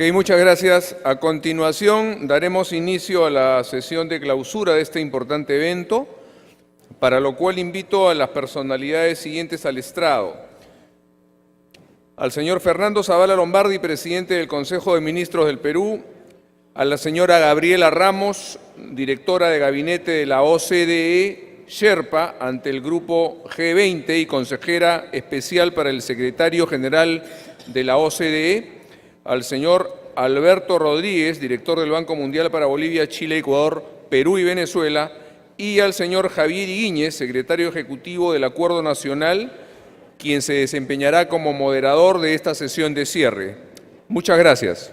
Muchas gracias. A continuación, daremos inicio a la sesión de clausura de este importante evento, para lo cual invito a las personalidades siguientes al estrado. Al señor Fernando Zavala Lombardi, presidente del Consejo de Ministros del Perú, a la señora Gabriela Ramos, directora de gabinete de la OCDE, Sherpa, ante el Grupo G20 y consejera especial para el secretario general de la OCDE, al señor Alberto Rodríguez, director del Banco Mundial para Bolivia, Chile, Ecuador, Perú y Venezuela, y al señor Javier Higuíñez, secretario ejecutivo del Acuerdo Nacional, quien se desempeñará como moderador de esta sesión de cierre. Muchas gracias.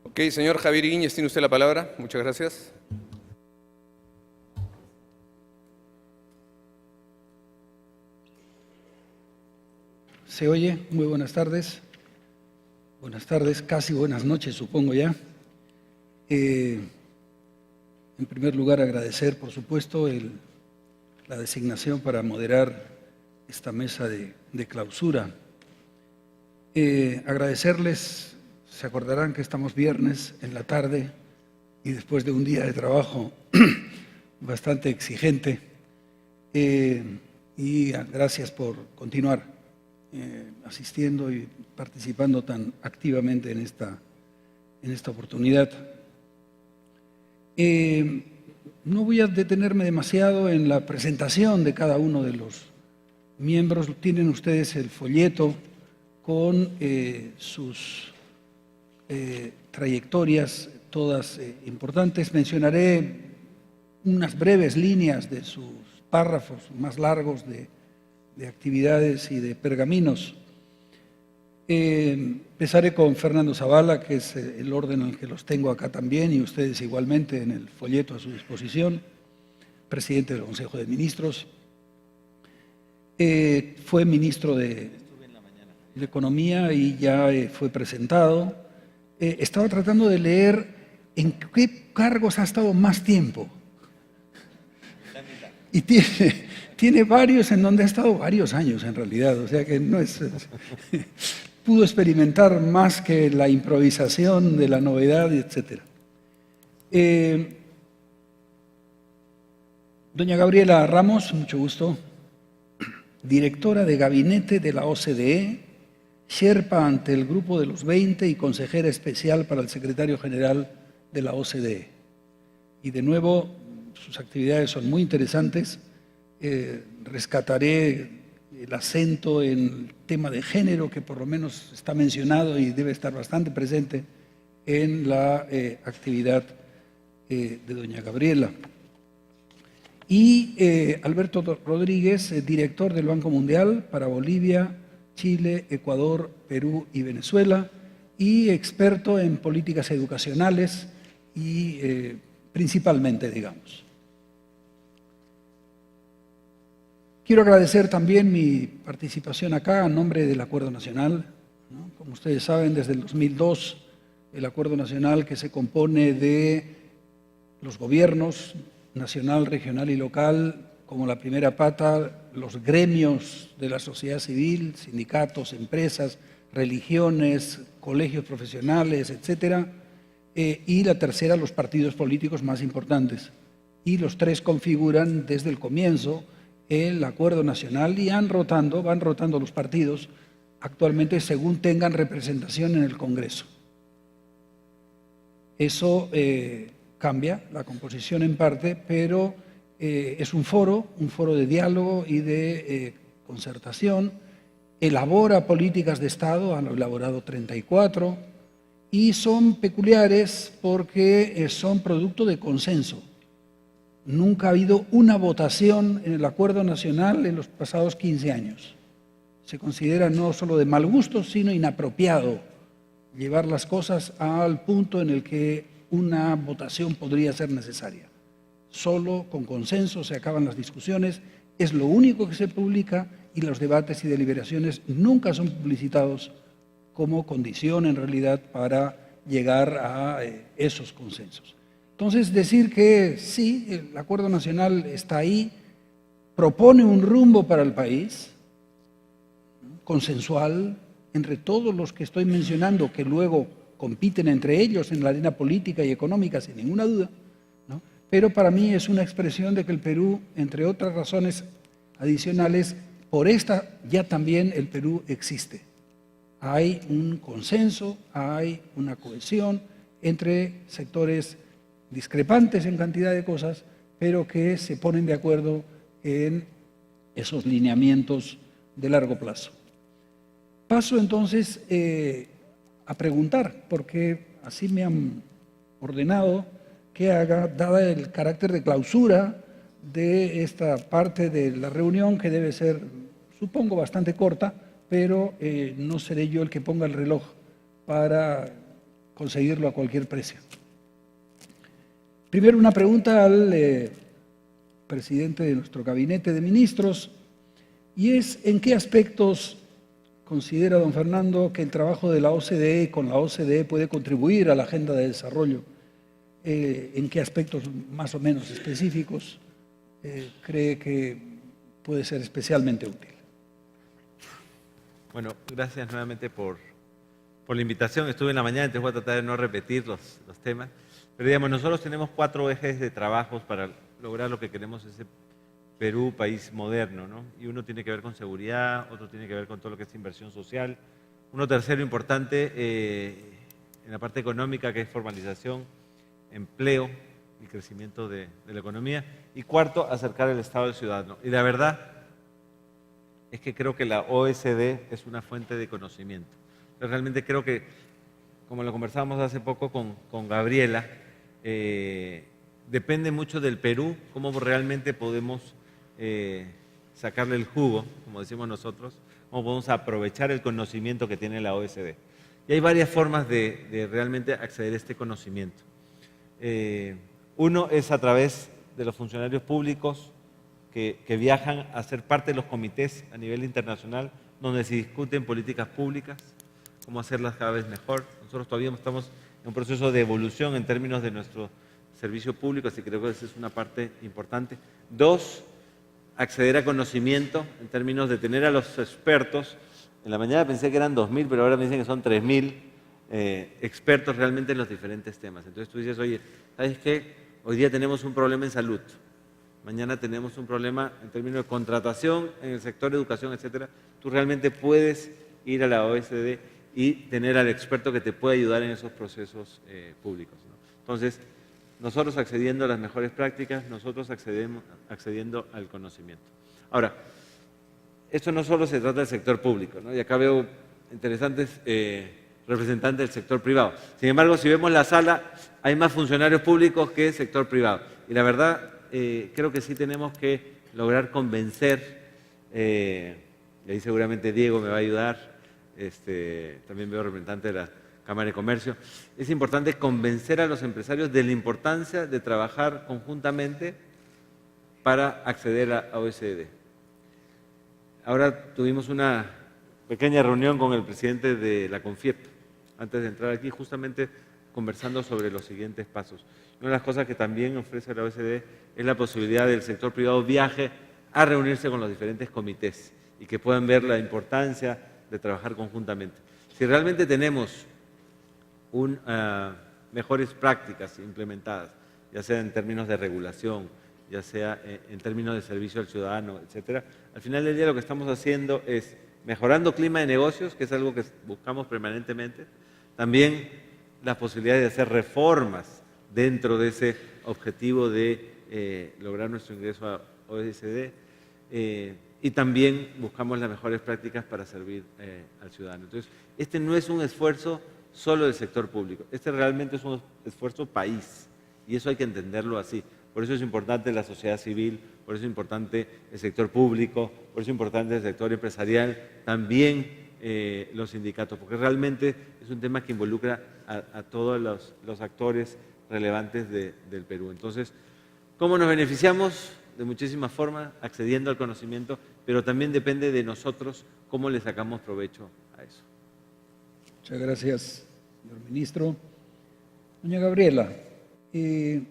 Ok, señor Javier Higuíñez, tiene usted la palabra. Muchas gracias. ¿Se oye? Muy buenas tardes. Buenas tardes, casi buenas noches, supongo ya. En primer lugar, agradecer, por supuesto, la designación para moderar esta mesa de clausura. Agradecerles. Se acordarán que estamos viernes en la tarde y después de un día de trabajo bastante exigente. Y gracias por continuar asistiendo y participando tan activamente en esta oportunidad. No voy a detenerme demasiado en la presentación de cada uno de los miembros. Tienen ustedes el folleto con sus trayectorias, todas importantes. Mencionaré unas breves líneas de sus párrafos más largos de actividades y de pergaminos. Empezaré con Fernando Zavala, que es el orden en el que los tengo acá también, y ustedes igualmente en el folleto a su disposición, presidente del Consejo de Ministros. Fue ministro de Economía y ya fue presentado. Estaba tratando de leer en qué cargos ha estado más tiempo. Y tiene varios en donde ha estado varios años en realidad, o sea que no es... pudo experimentar más que la improvisación de la novedad, etc. Doña Gabriela Ramos, mucho gusto, directora de gabinete de la OCDE, Sherpa ante el Grupo de los 20 y consejera especial para el secretario general de la OCDE. Y de nuevo, sus actividades son muy interesantes. Rescataré el acento en el tema de género, que por lo menos está mencionado y debe estar bastante presente en la actividad de doña Gabriela. Y Alberto Rodríguez, director del Banco Mundial para Bolivia, Chile, Ecuador, Perú y Venezuela, y experto en políticas educacionales y principalmente, digamos. Quiero agradecer también mi participación acá a nombre del Acuerdo Nacional, ¿no? Como ustedes saben, desde el 2002, el Acuerdo Nacional, que se compone de los gobiernos nacional, regional y local, como la primera pata, los gremios de la sociedad civil, sindicatos, empresas, religiones, colegios profesionales, etcétera, y la tercera, los partidos políticos más importantes. Y los tres configuran desde el comienzo el Acuerdo Nacional y van rotando los partidos actualmente según tengan representación en el Congreso. Eso cambia la composición en parte, pero es un foro de diálogo y de concertación, elabora políticas de Estado, han elaborado 34, y son peculiares porque son producto de consenso. Nunca ha habido una votación en el Acuerdo Nacional en los pasados 15 años. Se considera no solo de mal gusto, sino inapropiado llevar las cosas al punto en el que una votación podría ser necesaria. Solo con consenso se acaban las discusiones, es lo único que se publica y los debates y deliberaciones nunca son publicitados como condición en realidad para llegar a esos consensos. Entonces, decir que sí, el Acuerdo Nacional está ahí, propone un rumbo para el país, consensual, entre todos los que estoy mencionando, que luego compiten entre ellos en la arena política y económica, sin ninguna duda, ¿no? Pero para mí es una expresión de que el Perú, entre otras razones adicionales, por esta ya también el Perú existe. Hay un consenso, hay una cohesión entre sectores discrepantes en cantidad de cosas, pero que se ponen de acuerdo en esos lineamientos de largo plazo. Paso entonces a preguntar, porque así me han ordenado que haga, dada el carácter de clausura de esta parte de la reunión, que debe ser, supongo, bastante corta, pero no seré yo el que ponga el reloj para conseguirlo a cualquier precio. Primero, una pregunta al presidente de nuestro gabinete de ministros, y es: ¿en qué aspectos considera don Fernando que el trabajo de la OCDE con la OCDE puede contribuir a la agenda de desarrollo? ¿En qué aspectos más o menos específicos cree que puede ser especialmente útil? Bueno, gracias nuevamente por la invitación. Estuve en la mañana, entonces voy a tratar de no repetir los temas. Pero digamos, nosotros tenemos 4 ejes de trabajos para lograr lo que queremos, ese Perú, país moderno, ¿no? Y uno tiene que ver con seguridad, otro tiene que ver con todo lo que es inversión social. Uno tercero importante en la parte económica, que es formalización, empleo y crecimiento de la economía. Y cuarto, acercar el Estado al ciudadano. Y la verdad es que creo que la OSD es una fuente de conocimiento. Yo realmente creo que, como lo conversábamos hace poco con Gabriela, depende mucho del Perú, cómo realmente podemos sacarle el jugo, como decimos nosotros, cómo podemos aprovechar el conocimiento que tiene la OSD. Y hay varias formas de realmente acceder a este conocimiento. Uno es a través de los funcionarios públicos que viajan a ser parte de los comités a nivel internacional, donde se discuten políticas públicas, cómo hacerlas cada vez mejor. Nosotros todavía estamos en un proceso de evolución en términos de nuestro servicio público, así que creo que esa es una parte importante. 2, acceder a conocimiento en términos de tener a los expertos. En la mañana pensé que eran 2.000, pero ahora me dicen que son 3.000 expertos realmente en los diferentes temas. Entonces tú dices, oye, ¿sabes qué? Hoy día tenemos un problema en salud. Mañana tenemos un problema en términos de contratación en el sector de educación, etcétera. Tú realmente puedes ir a la OSD y tener al experto que te puede ayudar en esos procesos públicos, ¿no? Entonces, nosotros accediendo a las mejores prácticas, nosotros accediendo al conocimiento. Ahora, esto no solo se trata del sector público, ¿no? Y acá veo interesantes representantes del sector privado. Sin embargo, si vemos la sala, hay más funcionarios públicos que sector privado. Y la verdad, creo que sí tenemos que lograr convencer, y ahí seguramente Diego me va a ayudar, también veo representantes de la Cámara de Comercio. Es importante convencer a los empresarios de la importancia de trabajar conjuntamente para acceder a OSD. Ahora tuvimos una pequeña reunión con el presidente de la CONFIEP, antes de entrar aquí, justamente conversando sobre los siguientes pasos. Una de las cosas que también ofrece la OSD es la posibilidad del sector privado viaje a reunirse con los diferentes comités y que puedan ver la importancia de trabajar conjuntamente. Si realmente tenemos mejores prácticas implementadas, ya sea en términos de regulación, ya sea en términos de servicio al ciudadano, etcétera, al final del día lo que estamos haciendo es mejorando clima de negocios, que es algo que buscamos permanentemente, también la posibilidad de hacer reformas dentro de ese objetivo de lograr nuestro ingreso a OSD, y también buscamos las mejores prácticas para servir al ciudadano. Entonces, este no es un esfuerzo solo del sector público, este realmente es un esfuerzo país, y eso hay que entenderlo así. Por eso es importante la sociedad civil, por eso es importante el sector público, por eso es importante el sector empresarial, también los sindicatos, porque realmente es un tema que involucra a todos los actores relevantes del Perú. Entonces, ¿cómo nos beneficiamos de muchísimas formas, accediendo al conocimiento, pero también depende de nosotros cómo le sacamos provecho a eso. Muchas gracias, señor ministro. Doña Gabriela, en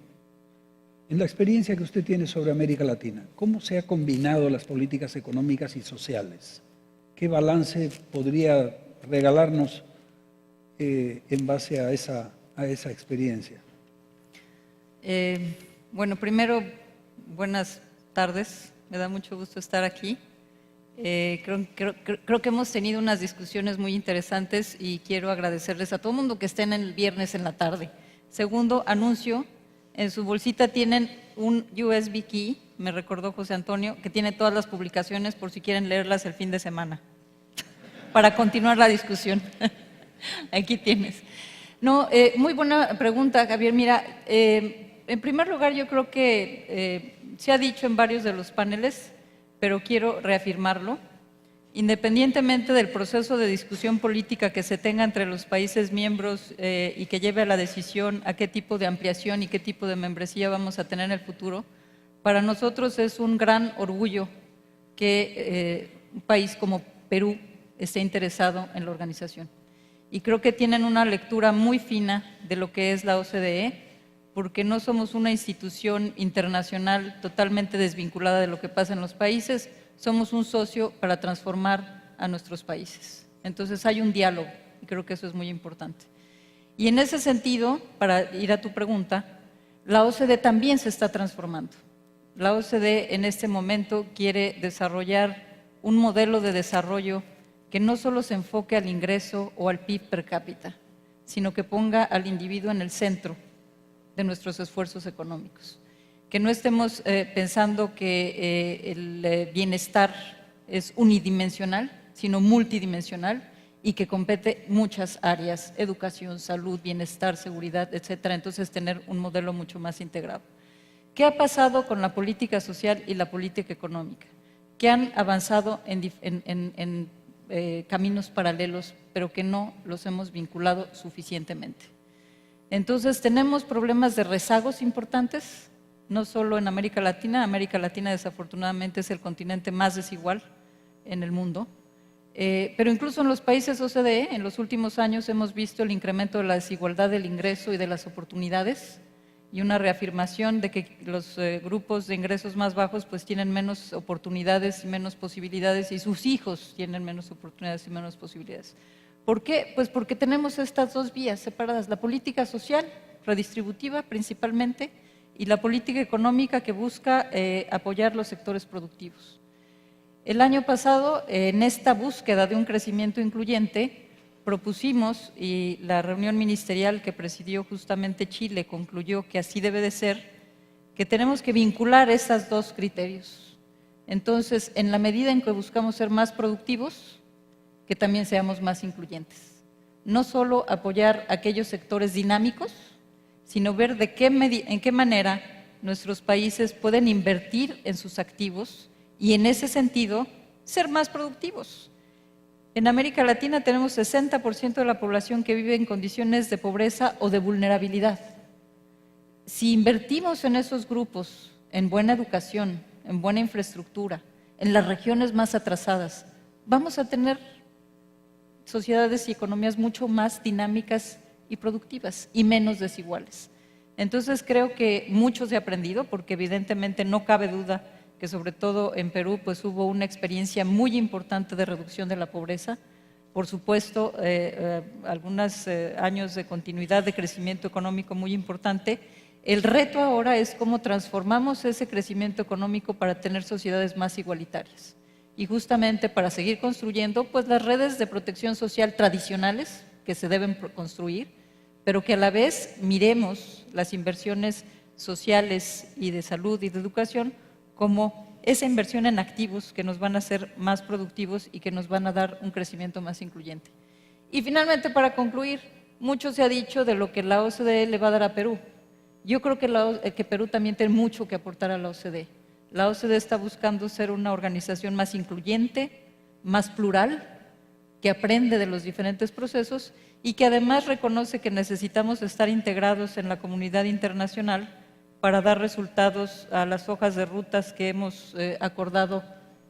la experiencia que usted tiene sobre América Latina, ¿cómo se han combinado las políticas económicas y sociales? ¿Qué balance podría regalarnos en base a esa experiencia? Bueno, primero, buenas tardes. Me da mucho gusto estar aquí. Creo que hemos tenido unas discusiones muy interesantes y quiero agradecerles a todo el mundo que estén el viernes en la tarde. Segundo, anuncio, en su bolsita tienen un USB key, me recordó José Antonio, que tiene todas las publicaciones por si quieren leerlas el fin de semana, para continuar la discusión. Aquí tienes. No, muy buena pregunta, Javier. Mira, en primer lugar, yo creo que se ha dicho en varios de los paneles, pero quiero reafirmarlo, independientemente del proceso de discusión política que se tenga entre los países miembros y que lleve a la decisión a qué tipo de ampliación y qué tipo de membresía vamos a tener en el futuro, para nosotros es un gran orgullo que un país como Perú esté interesado en la organización. Y creo que tienen una lectura muy fina de lo que es la OCDE, porque no somos una institución internacional totalmente desvinculada de lo que pasa en los países, somos un socio para transformar a nuestros países. Entonces hay un diálogo y creo que eso es muy importante. Y en ese sentido, para ir a tu pregunta, la OCDE también se está transformando. La OCDE en este momento quiere desarrollar un modelo de desarrollo que no solo se enfoque al ingreso o al PIB per cápita, sino que ponga al individuo en el centro de nuestros esfuerzos económicos. Que no estemos pensando que el bienestar es unidimensional, sino multidimensional y que compete muchas áreas, educación, salud, bienestar, seguridad, etcétera. Entonces, tener un modelo mucho más integrado. ¿Qué ha pasado con la política social y la política económica? Que han avanzado en caminos paralelos, pero que no los hemos vinculado suficientemente. Entonces, tenemos problemas de rezagos importantes, no solo en América Latina desafortunadamente es el continente más desigual en el mundo, pero incluso en los países OCDE, en los últimos años hemos visto el incremento de la desigualdad del ingreso y de las oportunidades y una reafirmación de que los grupos de ingresos más bajos pues tienen menos oportunidades y menos posibilidades y sus hijos tienen menos oportunidades y menos posibilidades. ¿Por qué? Pues porque tenemos estas dos vías separadas, la política social, redistributiva principalmente, y la política económica que busca apoyar los sectores productivos. El año pasado, en esta búsqueda de un crecimiento incluyente, propusimos, y la reunión ministerial que presidió justamente Chile concluyó que así debe de ser, que tenemos que vincular esos dos criterios. Entonces, en la medida en que buscamos ser más productivos, que también seamos más incluyentes. No solo apoyar aquellos sectores dinámicos, sino ver en qué manera nuestros países pueden invertir en sus activos y en ese sentido ser más productivos. En América Latina tenemos 60% de la población que vive en condiciones de pobreza o de vulnerabilidad. Si invertimos en esos grupos, en buena educación, en buena infraestructura, en las regiones más atrasadas, vamos a tener sociedades y economías mucho más dinámicas y productivas y menos desiguales. Entonces creo que mucho se ha aprendido porque evidentemente no cabe duda que sobre todo en Perú pues hubo una experiencia muy importante de reducción de la pobreza, por supuesto algunos años de continuidad de crecimiento económico muy importante. El reto ahora es cómo transformamos ese crecimiento económico para tener sociedades más igualitarias. Y justamente para seguir construyendo pues las redes de protección social tradicionales que se deben construir, pero que a la vez miremos las inversiones sociales y de salud y de educación como esa inversión en activos que nos van a hacer más productivos y que nos van a dar un crecimiento más incluyente. Y finalmente, para concluir, mucho se ha dicho de lo que la OCDE le va a dar a Perú. Yo creo que Perú también tiene mucho que aportar a la OCDE. La OCDE está buscando ser una organización más incluyente, más plural, que aprende de los diferentes procesos y que además reconoce que necesitamos estar integrados en la comunidad internacional para dar resultados a las hojas de rutas que hemos acordado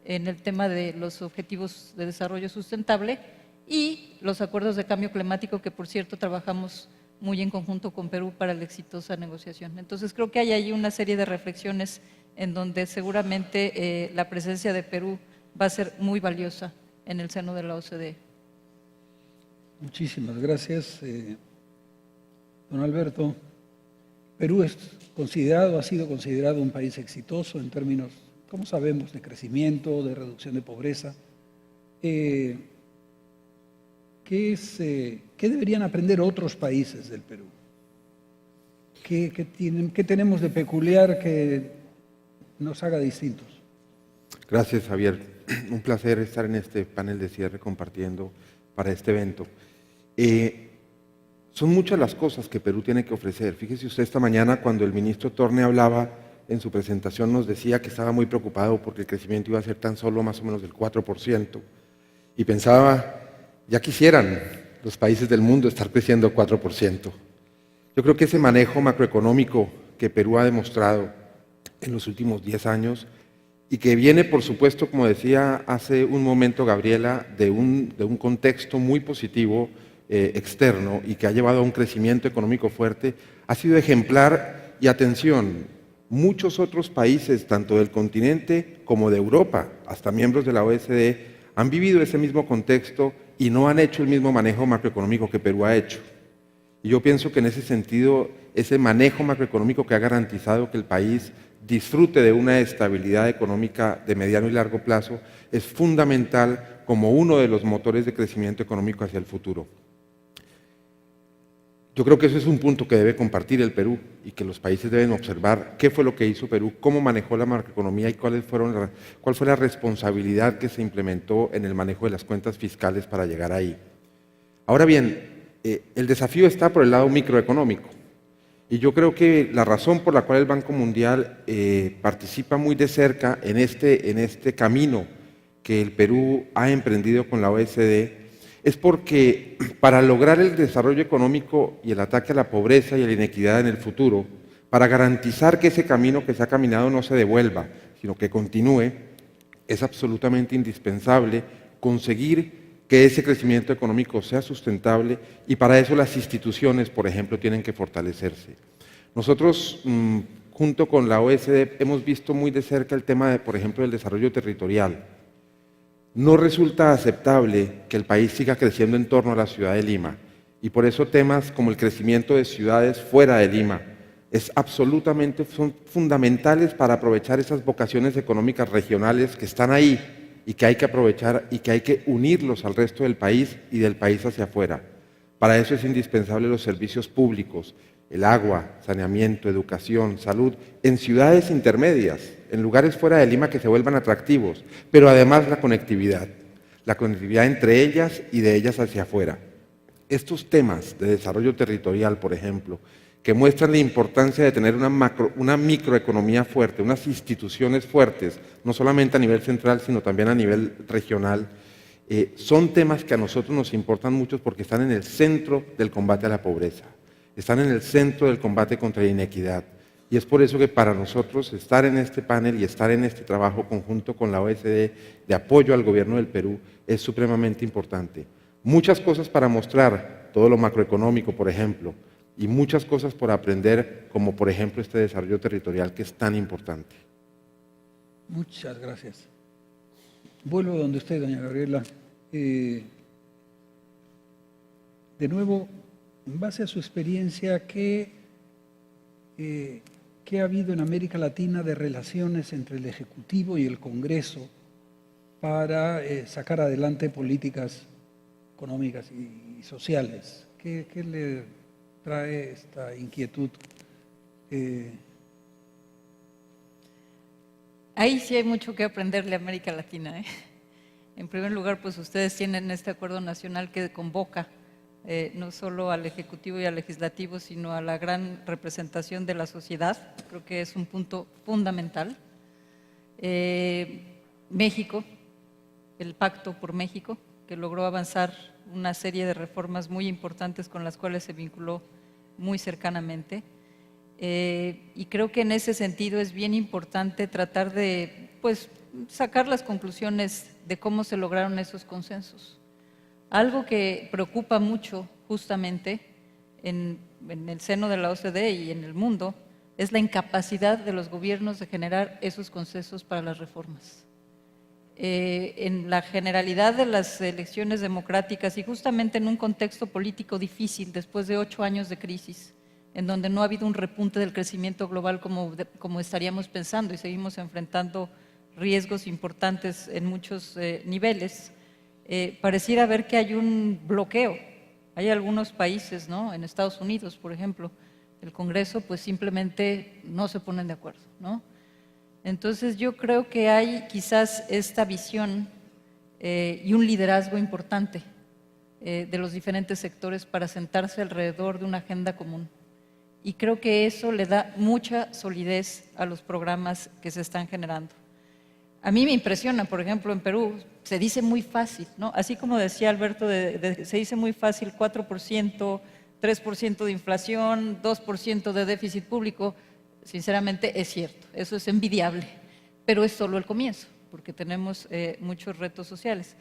en el tema de los objetivos de desarrollo sustentable y los acuerdos de cambio climático, que por cierto trabajamos muy en conjunto con Perú para la exitosa negociación. Entonces creo que hay ahí una serie de reflexiones en donde seguramente la presencia de Perú va a ser muy valiosa en el seno de la OCDE. Muchísimas gracias. Don Alberto, Perú ha sido considerado un país exitoso en términos, como sabemos, de crecimiento, de reducción de pobreza. ¿Qué deberían aprender otros países del Perú? ¿Qué tenemos de peculiar que nos haga distintos? Gracias, Javier. Un placer estar en este panel de cierre compartiendo para este evento. Son muchas las cosas que Perú tiene que ofrecer. Fíjese usted, esta mañana cuando el ministro Torne hablaba en su presentación nos decía que estaba muy preocupado porque el crecimiento iba a ser tan solo más o menos del 4%. Y pensaba, ya quisieran los países del mundo estar creciendo 4%. Yo creo que ese manejo macroeconómico que Perú ha demostrado en los últimos 10 años y que viene, por supuesto, como decía hace un momento Gabriela, de un contexto muy positivo externo y que ha llevado a un crecimiento económico fuerte, ha sido ejemplar. Y atención, muchos otros países, tanto del continente como de Europa, hasta miembros de la OSD, han vivido ese mismo contexto y no han hecho el mismo manejo macroeconómico que Perú ha hecho. Y yo pienso que en ese sentido, ese manejo macroeconómico que ha garantizado que el país disfrute de una estabilidad económica de mediano y largo plazo es fundamental como uno de los motores de crecimiento económico hacia el futuro. Yo creo que eso es un punto que debe compartir el Perú y que los países deben observar qué fue lo que hizo Perú, cómo manejó la macroeconomía y cuál fue la responsabilidad que se implementó en el manejo de las cuentas fiscales para llegar ahí. Ahora bien, el desafío está por el lado microeconómico. Y yo creo que la razón por la cual el Banco Mundial participa muy de cerca en este camino que el Perú ha emprendido con la OSD es porque para lograr el desarrollo económico y el ataque a la pobreza y a la inequidad en el futuro, para garantizar que ese camino que se ha caminado no se devuelva, sino que continúe, es absolutamente indispensable conseguir que ese crecimiento económico sea sustentable y para eso las instituciones, por ejemplo, tienen que fortalecerse. Nosotros, junto con la OSD, hemos visto muy de cerca el tema, por ejemplo, del desarrollo territorial. No resulta aceptable que el país siga creciendo en torno a la ciudad de Lima y por eso temas como el crecimiento de ciudades fuera de Lima son fundamentales para aprovechar esas vocaciones económicas regionales que están ahí y que hay que aprovechar y que hay que unirlos al resto del país y del país hacia afuera. Para eso es indispensable los servicios públicos, el agua, saneamiento, educación, salud, en ciudades intermedias, en lugares fuera de Lima que se vuelvan atractivos, pero además la conectividad entre ellas y de ellas hacia afuera. Estos temas de desarrollo territorial, por ejemplo, que muestran la importancia de tener una microeconomía fuerte, unas instituciones fuertes, no solamente a nivel central, sino también a nivel regional, son temas que a nosotros nos importan mucho porque están en el centro del combate a la pobreza, están en el centro del combate contra la inequidad. Y es por eso que para nosotros estar en este panel y estar en este trabajo conjunto con la OSD de apoyo al gobierno del Perú es supremamente importante. Muchas cosas para mostrar, todo lo macroeconómico, por ejemplo, y muchas cosas por aprender, como por ejemplo este desarrollo territorial que es tan importante. Muchas gracias. Vuelvo donde usted, doña Gabriela. De nuevo, en base a su experiencia, ¿qué ha habido en América Latina de relaciones entre el Ejecutivo y el Congreso para sacar adelante políticas económicas y sociales? ¿Qué le trae esta inquietud? Ahí sí hay mucho que aprenderle a América Latina, ¿eh? En primer lugar, pues ustedes tienen este acuerdo nacional que convoca no solo al Ejecutivo y al Legislativo, sino a la gran representación de la sociedad. Creo que es un punto fundamental. México, el Pacto por México, que logró avanzar una serie de reformas muy importantes con las cuales se vinculó muy cercanamente. Y creo que en ese sentido es bien importante tratar de pues, sacar las conclusiones de cómo se lograron esos consensos. Algo que preocupa mucho justamente en el seno de la OCDE y en el mundo es la incapacidad de los gobiernos de generar esos consensos para las reformas. En la generalidad de las elecciones democráticas y justamente en un contexto político difícil después de 8 años de crisis, en donde no ha habido un repunte del crecimiento global como estaríamos pensando y seguimos enfrentando riesgos importantes en muchos niveles, pareciera ver que hay un bloqueo. Hay algunos países, ¿no? En Estados Unidos, por ejemplo, el Congreso pues simplemente no se ponen de acuerdo, ¿no? Entonces yo creo que hay quizás esta visión y un liderazgo importante de los diferentes sectores para sentarse alrededor de una agenda común. Y creo que eso le da mucha solidez a los programas que se están generando. A mí me impresiona, por ejemplo, en Perú se dice muy fácil, ¿no? Así como decía Alberto, se dice muy fácil 4%, 3% de inflación, 2% de déficit público. Sinceramente es cierto, eso es envidiable, pero es solo el comienzo, porque tenemos muchos retos sociales.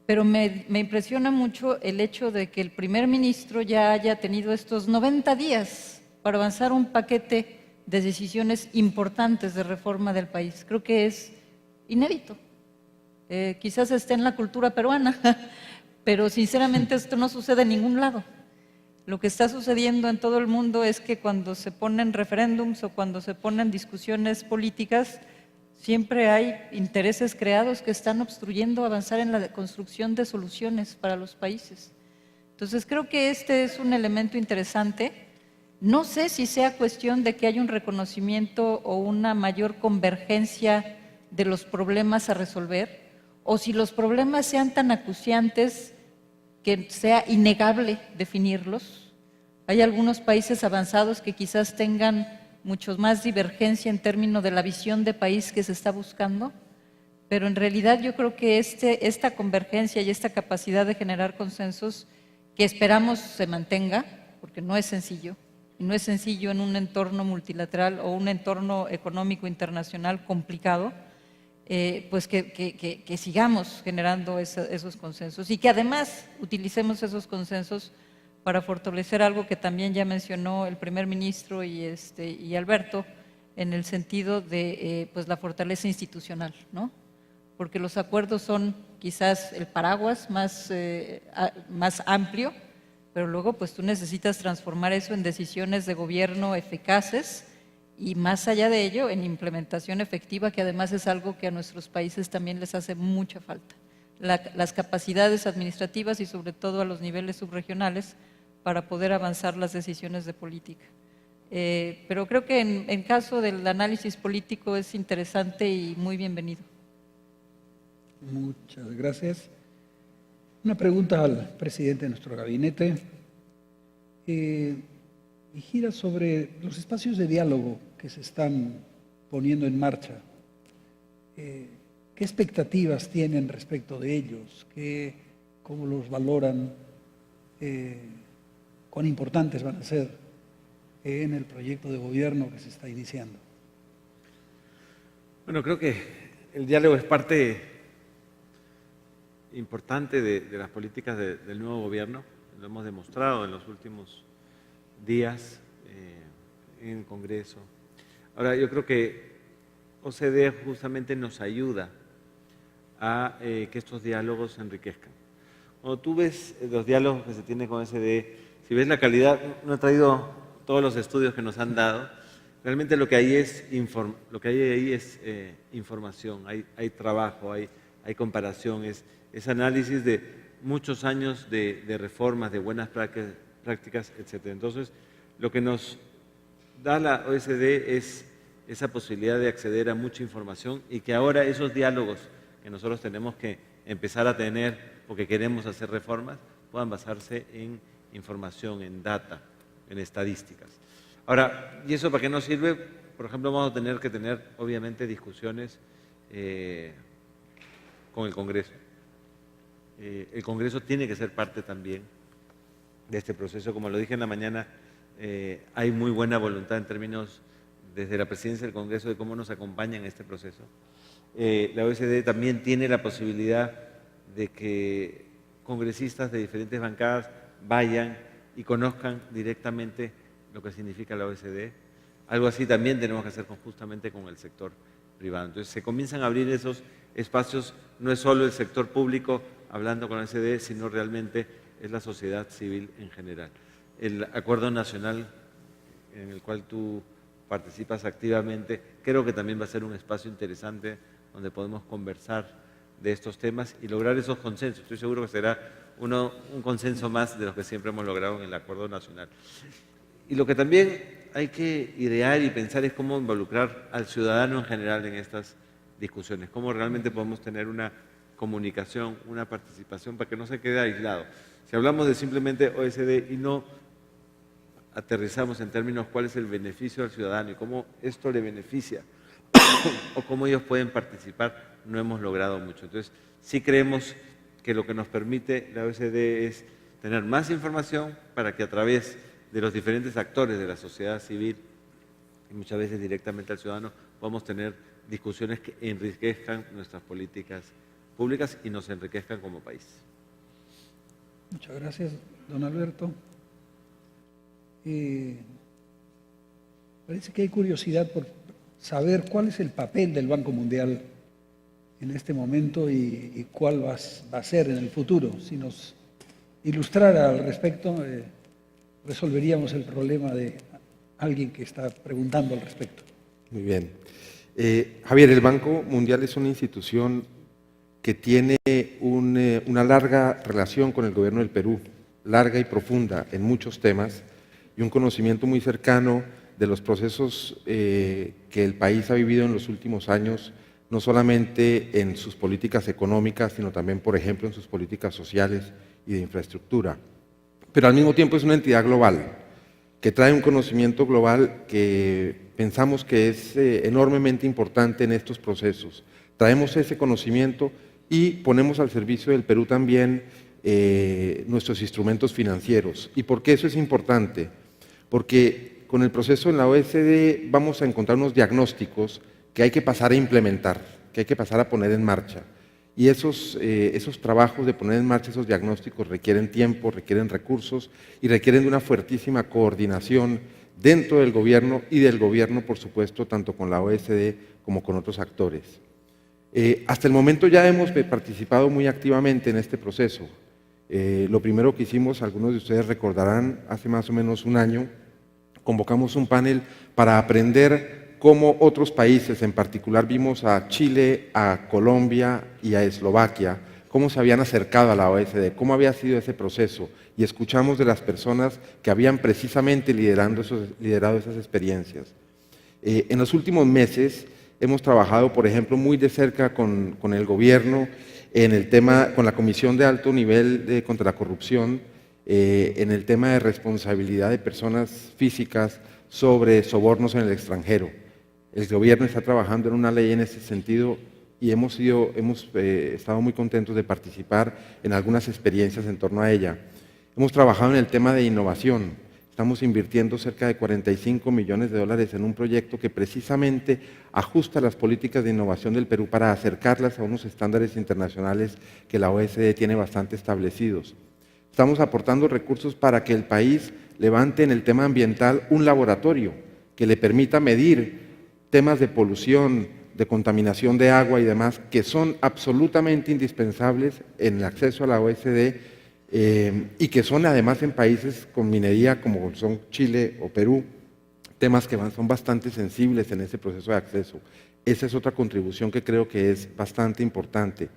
Pero me impresiona mucho el hecho de que el primer ministro ya haya tenido estos 90 días para avanzar un paquete de decisiones importantes de reforma del país. Creo que es inédito. Quizás esté en la cultura peruana, pero sinceramente esto no sucede en ningún lado. Lo que está sucediendo en todo el mundo es que cuando se ponen referéndums o cuando se ponen discusiones políticas, siempre hay intereses creados que están obstruyendo avanzar en la construcción de soluciones para los países. Entonces creo que este es un elemento interesante. No sé si sea cuestión de que haya un reconocimiento o una mayor convergencia de los problemas a resolver, o si los problemas sean tan acuciantes que sea innegable definirlos. Hay algunos países avanzados que quizás tengan mucho más divergencia en términos de la visión de país que se está buscando, pero en realidad yo creo que esta convergencia y esta capacidad de generar consensos que esperamos se mantenga, porque no es sencillo, y no es sencillo en un entorno multilateral o un entorno económico internacional complicado, pues que sigamos generando esos consensos y que además utilicemos esos consensos para fortalecer algo que también ya mencionó el primer ministro y Alberto, en el sentido de pues la fortaleza institucional, ¿no? Porque los acuerdos son quizás el paraguas más amplio, pero luego pues tú necesitas transformar eso en decisiones de gobierno eficaces y más allá de ello en implementación efectiva, que además es algo que a nuestros países también les hace mucha falta. Las capacidades administrativas y sobre todo a los niveles subregionales para poder avanzar las decisiones de política. Pero creo que en caso del análisis político es interesante y muy bienvenido. Muchas gracias. Una pregunta al presidente de nuestro gabinete. Y gira sobre los espacios de diálogo que se están poniendo en marcha. ¿Qué expectativas tienen respecto de ellos? ¿Cómo los valoran? ¿Cuán importantes van a ser en el proyecto de gobierno que se está iniciando? Bueno, creo que el diálogo es parte importante de las políticas del nuevo gobierno. Lo hemos demostrado en los últimos días en el Congreso. Ahora, yo creo que OCDE justamente nos ayuda a que estos diálogos se enriquezcan. Cuando tú ves los diálogos que se tienen con OCDE, si ves la calidad, no he traído todos los estudios que nos han dado, realmente lo que hay es información, hay trabajo, hay comparación, es análisis de muchos años de reformas, de buenas prácticas, etc. Entonces, lo que nos da la OCDE es esa posibilidad de acceder a mucha información y que ahora esos diálogos que nosotros tenemos que empezar a tener porque queremos hacer reformas, puedan basarse en información, en data, en estadísticas. Ahora, ¿y eso para qué nos sirve? Por ejemplo, vamos a tener que tener, obviamente, discusiones con el Congreso. El Congreso tiene que ser parte también de este proceso. Como lo dije en la mañana, hay muy buena voluntad en términos desde la presidencia del Congreso de cómo nos acompañan en este proceso. La OECD también tiene la posibilidad de que congresistas de diferentes bancadas vayan y conozcan directamente lo que significa la OECD. Algo así también tenemos que hacer justamente con el sector privado. Entonces se comienzan a abrir esos espacios, no es solo el sector público hablando con la OECD, sino realmente es la sociedad civil en general. El acuerdo nacional en el cual tú participas activamente, creo que también va a ser un espacio interesante donde podemos conversar de estos temas y lograr esos consensos. Estoy seguro que será un consenso más de los que siempre hemos logrado en el acuerdo nacional. Y lo que también hay que idear y pensar es cómo involucrar al ciudadano en general en estas discusiones, cómo realmente podemos tener una comunicación, una participación para que no se quede aislado. Si hablamos de simplemente OECD y no aterrizamos en términos cuál es el beneficio al ciudadano y cómo esto le beneficia o cómo ellos pueden participar, no hemos logrado mucho. Entonces, sí creemos que lo que nos permite la OECD es tener más información para que a través de los diferentes actores de la sociedad civil y muchas veces directamente al ciudadano podamos tener discusiones que enriquezcan nuestras políticas públicas y nos enriquezcan como país. Muchas gracias, don Alberto. Parece que hay curiosidad por saber cuál es el papel del Banco Mundial en este momento y cuál va a ser en el futuro. Si nos ilustrara al respecto, resolveríamos el problema de alguien que está preguntando al respecto. Muy bien. Javier, el Banco Mundial es una institución que tiene una larga relación con el gobierno del Perú, larga y profunda en muchos temas, y un conocimiento muy cercano de los procesos que el país ha vivido en los últimos años, no solamente en sus políticas económicas, sino también, por ejemplo, en sus políticas sociales y de infraestructura. Pero al mismo tiempo es una entidad global, que trae un conocimiento global que pensamos que es enormemente importante en estos procesos. Traemos ese conocimiento y ponemos al servicio del Perú también nuestros instrumentos financieros. ¿Y por qué eso es importante? Porque con el proceso en la OECD vamos a encontrar unos diagnósticos que hay que pasar a implementar, que hay que pasar a poner en marcha. Y esos trabajos de poner en marcha esos diagnósticos requieren tiempo, requieren recursos y requieren de una fuertísima coordinación dentro del gobierno y del gobierno, por supuesto, tanto con la OECD como con otros actores. Hasta el momento ya hemos participado muy activamente en este proceso. Lo primero que hicimos, algunos de ustedes recordarán, hace más o menos un año, convocamos un panel para aprender cómo otros países, en particular vimos a Chile, a Colombia y a Eslovaquia, cómo se habían acercado a la OECD, cómo había sido ese proceso, y escuchamos de las personas que habían precisamente liderado esas experiencias. En los últimos meses hemos trabajado, por ejemplo, muy de cerca con el gobierno, en el tema, con la Comisión de Alto Nivel contra la Corrupción, en el tema de responsabilidad de personas físicas sobre sobornos en el extranjero. El gobierno está trabajando en una ley en ese sentido y hemos estado muy contentos de participar en algunas experiencias en torno a ella. Hemos trabajado en el tema de innovación. Estamos invirtiendo cerca de $45 millones en un proyecto que precisamente ajusta las políticas de innovación del Perú para acercarlas a unos estándares internacionales que la OECD tiene bastante establecidos. Estamos aportando recursos para que el país levante en el tema ambiental un laboratorio que le permita medir temas de polución, de contaminación de agua y demás, que son absolutamente indispensables en el acceso a la OECD y que son además en países con minería como son Chile o Perú, temas que son bastante sensibles en ese proceso de acceso. Esa es otra contribución que creo que es bastante importante.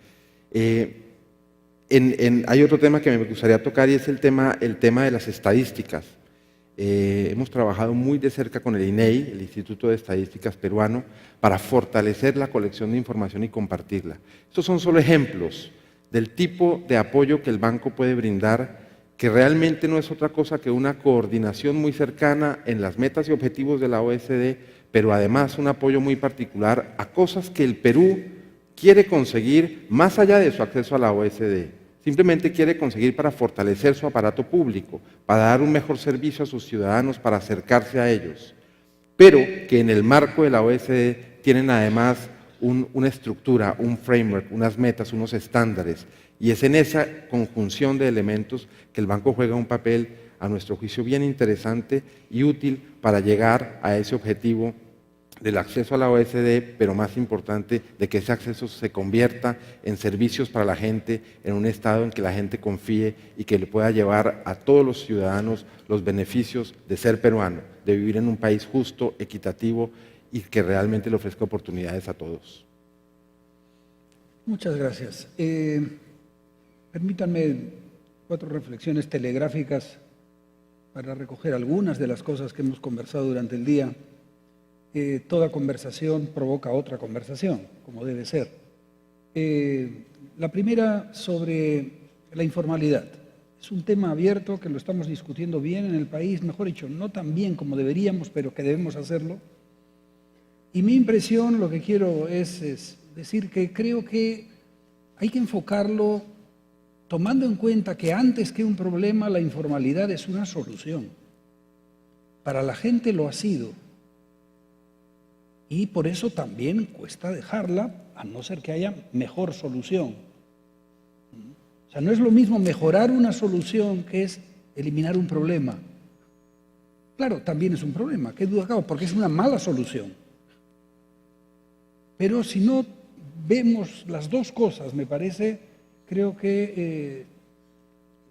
Hay otro tema que me gustaría tocar y es el tema de las estadísticas. Hemos trabajado muy de cerca con el INEI, el Instituto de Estadísticas Peruano, para fortalecer la colección de información y compartirla. Estos son solo ejemplos del tipo de apoyo que el banco puede brindar, que realmente no es otra cosa que una coordinación muy cercana en las metas y objetivos de la OECD, pero además un apoyo muy particular a cosas que el Perú quiere conseguir más allá de su acceso a la OECD. Simplemente quiere conseguir para fortalecer su aparato público, para dar un mejor servicio a sus ciudadanos, para acercarse a ellos. Pero que en el marco de la OSD tienen además una estructura, un framework, unas metas, unos estándares. Y es en esa conjunción de elementos que el banco juega un papel, a nuestro juicio, bien interesante y útil para llegar a ese objetivo del acceso a la OSD, pero más importante, de que ese acceso se convierta en servicios para la gente, en un estado en que la gente confíe y que le pueda llevar a todos los ciudadanos los beneficios de ser peruano, de vivir en un país justo, equitativo y que realmente le ofrezca oportunidades a todos. Muchas gracias. Permítanme 4 reflexiones telegráficas para recoger algunas de las cosas que hemos conversado durante el día. Toda conversación provoca otra conversación, como debe ser. La primera sobre la informalidad. Es un tema abierto que lo estamos discutiendo bien en el país, mejor dicho, no tan bien como deberíamos, pero que debemos hacerlo. Y mi impresión, lo que quiero es decir que creo que hay que enfocarlo tomando en cuenta que antes que un problema, la informalidad es una solución. Para la gente lo ha sido. Y por eso también cuesta dejarla, a no ser que haya mejor solución. O sea, no es lo mismo mejorar una solución que es eliminar un problema. Claro, también es un problema, qué duda cabe, porque es una mala solución. Pero si no vemos las dos cosas, me parece, creo que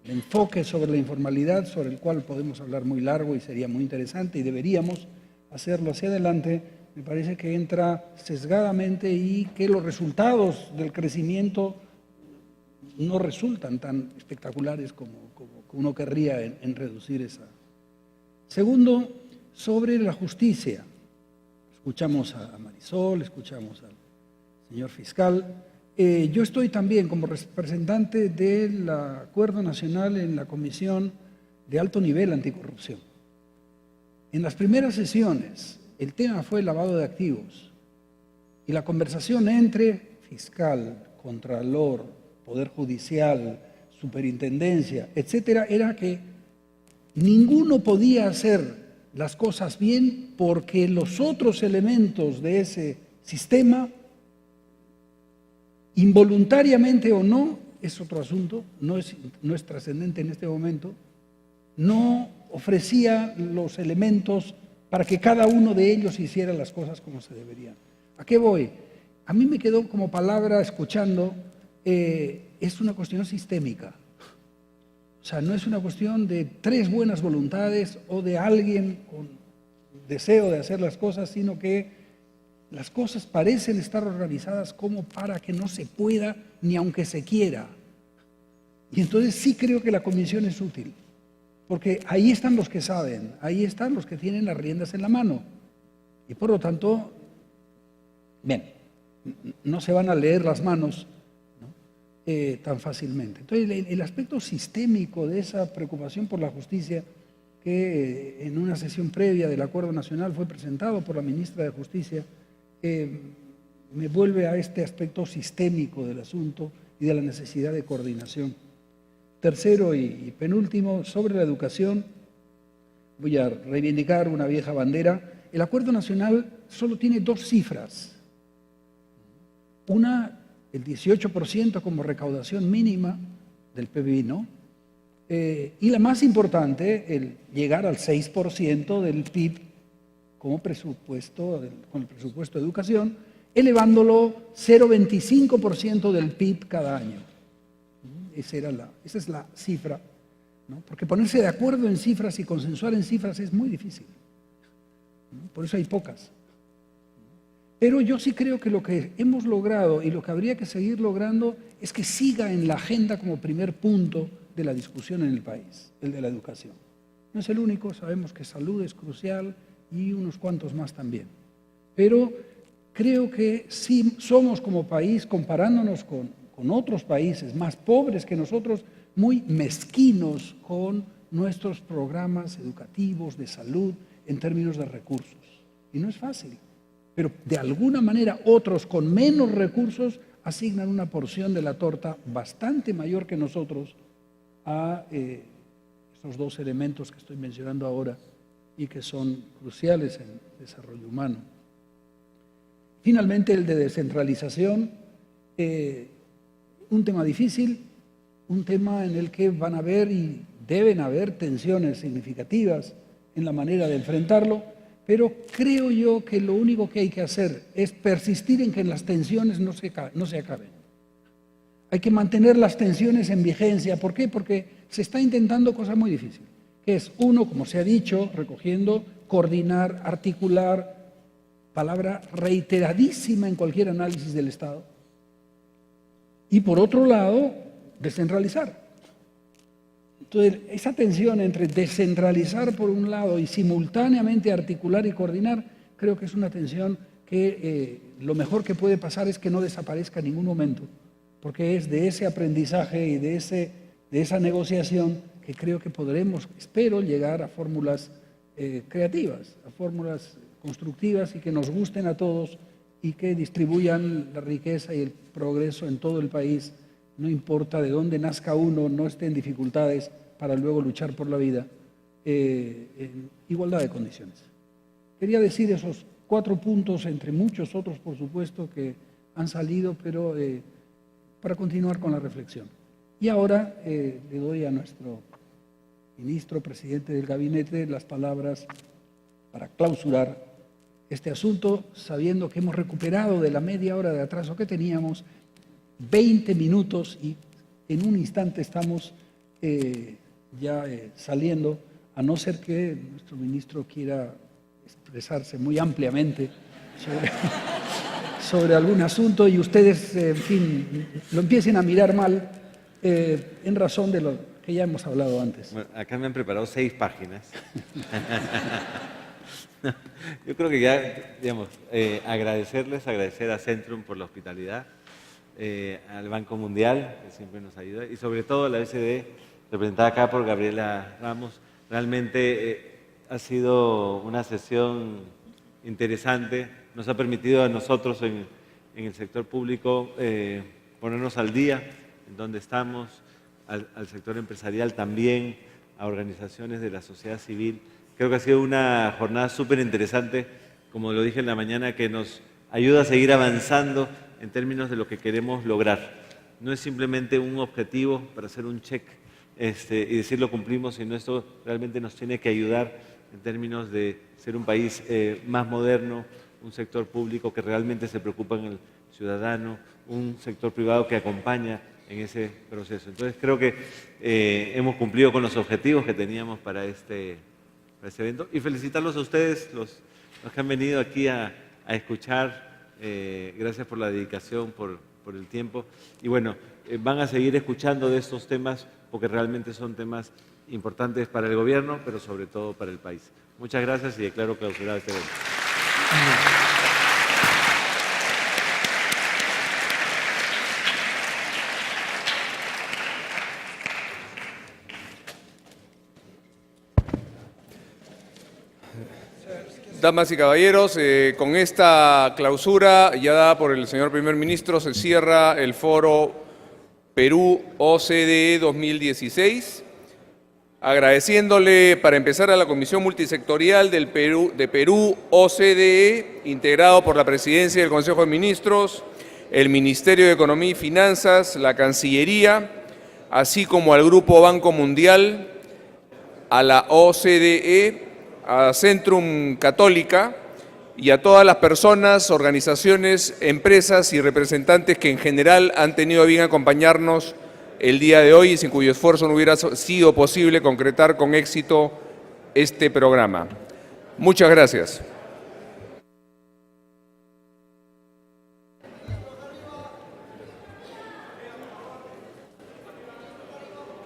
el enfoque sobre la informalidad, sobre el cual podemos hablar muy largo y sería muy interesante y deberíamos hacerlo hacia adelante, me parece que entra sesgadamente y que los resultados del crecimiento no resultan tan espectaculares como uno querría en reducir esa. Segundo, sobre la justicia. Escuchamos a Marisol, escuchamos al señor fiscal. Yo estoy también como representante del Acuerdo Nacional en la Comisión de Alto Nivel Anticorrupción. En las primeras sesiones, el tema fue el lavado de activos y la conversación entre fiscal, contralor, poder judicial, superintendencia, etcétera, era que ninguno podía hacer las cosas bien porque los otros elementos de ese sistema, involuntariamente o no, es otro asunto, no es trascendente en este momento, no ofrecía los elementos para que cada uno de ellos hiciera las cosas como se deberían. ¿A qué voy? A mí me quedó como palabra escuchando, es una cuestión sistémica. O sea, no es una cuestión de 3 buenas voluntades o de alguien con deseo de hacer las cosas, sino que las cosas parecen estar organizadas como para que no se pueda ni aunque se quiera. Y entonces sí creo que la comisión es útil. Porque ahí están los que saben, ahí están los que tienen las riendas en la mano. Y por lo tanto, bien, no se van a leer las manos, ¿no? Tan fácilmente. Entonces, el aspecto sistémico de esa preocupación por la justicia, que en una sesión previa del Acuerdo Nacional fue presentado por la ministra de Justicia, me vuelve a este aspecto sistémico del asunto y de la necesidad de coordinación. Tercero y penúltimo, sobre la educación, voy a reivindicar una vieja bandera. El Acuerdo Nacional solo tiene 2 cifras. Una, el 18% como recaudación mínima del PBI, ¿no? Y la más importante, el llegar al 6% del PIB como presupuesto, con el presupuesto de educación, elevándolo 0,25% del PIB cada año. Esa es la cifra, ¿no? Porque ponerse de acuerdo en cifras y consensuar en cifras es muy difícil, ¿no? Por eso hay pocas. Pero yo sí creo que lo que hemos logrado y lo que habría que seguir logrando es que siga en la agenda como primer punto de la discusión en el país, el de la educación. No es el único, sabemos que salud es crucial y unos cuantos más también. Pero creo que sí somos como país, comparándonos con otros países más pobres que nosotros, muy mezquinos con nuestros programas educativos de salud en términos de recursos. Y no es fácil, pero de alguna manera otros con menos recursos asignan una porción de la torta bastante mayor que nosotros a estos dos elementos que estoy mencionando ahora y que son cruciales en el desarrollo humano. Finalmente, el de descentralización, un tema difícil, un tema en el que van a haber y deben haber tensiones significativas en la manera de enfrentarlo, pero creo yo que lo único que hay que hacer es persistir en que las tensiones no se acaben. Hay que mantener las tensiones en vigencia. ¿Por qué? Porque se está intentando cosa muy difícil, que es, uno, como se ha dicho, recogiendo, coordinar, articular, palabra reiteradísima en cualquier análisis del Estado, y por otro lado, descentralizar. Entonces, esa tensión entre descentralizar por un lado y simultáneamente articular y coordinar, creo que es una tensión que lo mejor que puede pasar es que no desaparezca en ningún momento, porque es de ese aprendizaje y de esa negociación que creo que podremos, espero, llegar a fórmulas creativas, a fórmulas constructivas y que nos gusten a todos y que distribuyan la riqueza y el progreso en todo el país. No importa de dónde nazca uno, no esté en dificultades para luego luchar por la vida en igualdad de condiciones. Quería decir esos 4 puntos, entre muchos otros, por supuesto, que han salido, pero para continuar con la reflexión. Y ahora le doy a nuestro ministro, presidente del gabinete, las palabras para clausurar este asunto, sabiendo que hemos recuperado de la media hora de atraso que teníamos 20 minutos y en un instante estamos ya saliendo, a no ser que nuestro ministro quiera expresarse muy ampliamente sobre algún asunto y ustedes, en fin, lo empiecen a mirar mal en razón de lo que ya hemos hablado antes. Bueno, acá me han preparado 6 páginas. Yo creo que ya, digamos, agradecer a Centrum por la hospitalidad, al Banco Mundial, que siempre nos ayuda, y sobre todo a la OECD, representada acá por Gabriela Ramos. Realmente ha sido una sesión interesante, nos ha permitido a nosotros en el sector público ponernos al día en donde estamos, al sector empresarial también, a organizaciones de la sociedad civil. Creo que ha sido una jornada súper interesante, como lo dije en la mañana, que nos ayuda a seguir avanzando en términos de lo que queremos lograr. No es simplemente un objetivo para hacer un check y decir lo cumplimos, sino esto realmente nos tiene que ayudar en términos de ser un país más moderno, un sector público que realmente se preocupa en el ciudadano, un sector privado que acompaña en ese proceso. Entonces creo que hemos cumplido con los objetivos que teníamos para este evento, y felicitarlos a ustedes, los que han venido aquí a escuchar. Gracias por la dedicación, por el tiempo, y bueno, van a seguir escuchando de estos temas porque realmente son temas importantes para el gobierno, pero sobre todo para el país. Muchas gracias y declaro clausurado este evento. Damas y caballeros, con esta clausura ya dada por el señor primer ministro se cierra el foro Perú-OCDE 2016. Agradeciéndole para empezar a la Comisión Multisectorial de Perú-OCDE, integrado por la Presidencia del Consejo de Ministros, el Ministerio de Economía y Finanzas, la Cancillería, así como al Grupo Banco Mundial, a la OCDE, a Centrum Católica y a todas las personas, organizaciones, empresas y representantes que en general han tenido a bien acompañarnos el día de hoy y sin cuyo esfuerzo no hubiera sido posible concretar con éxito este programa. Muchas gracias.